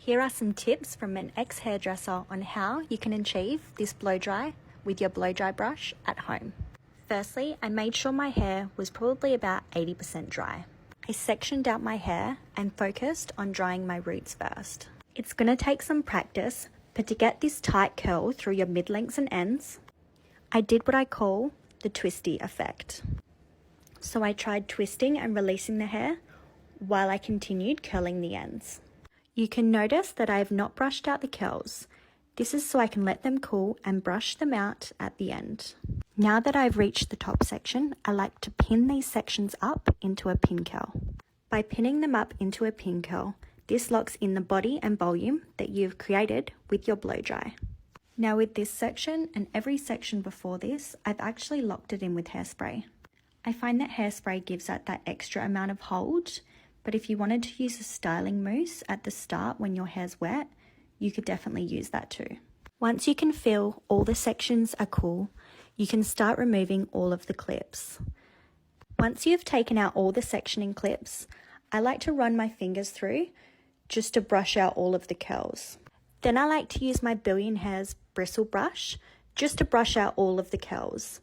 Here are some tips from an ex-hairdresser on how you can achieve this blow dry with your blow dry brush at home. Firstly, I made sure my hair was probably about 80% dry. I sectioned out my hair and focused on drying my roots first. It's going to take some practice, but to get this tight curl through your mid-lengths and ends, I did what I call the twisty effect. So I tried twisting and releasing the hair while I continued curling the ends. You can notice that I have not brushed out the curls. This is so I can let them cool and brush them out at the end. Now that I've reached the top section, I like to pin these sections up into a pin curl. By pinning them up into a pin curl, this locks in the body and volume that you've created with your blow dry. Now with this section and every section before this, I've actually locked it in with hairspray. I find that hairspray gives it that extra amount of hold, but if you wanted to use a styling mousse at the start when your hair's wet, you could definitely use that too. Once you can feel all the sections are cool, you can start removing all of the clips. Once you've taken out all the sectioning clips, I like to run my fingers through just to brush out all of the curls. Then I like to use my Billion Hairs bristle brush just to brush out all of the curls.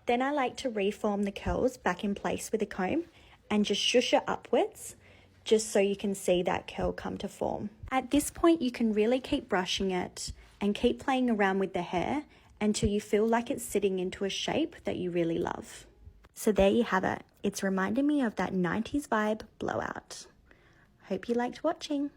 Then I like to reform the curls back in place with a comb and just shush it upwards, just so you can see that curl come to form. At this point, you can really keep brushing it and keep playing around with the hair until you feel like it's sitting into a shape that you really love. So there you have it. It's reminding me of that 90s vibe blowout. Hope you liked watching.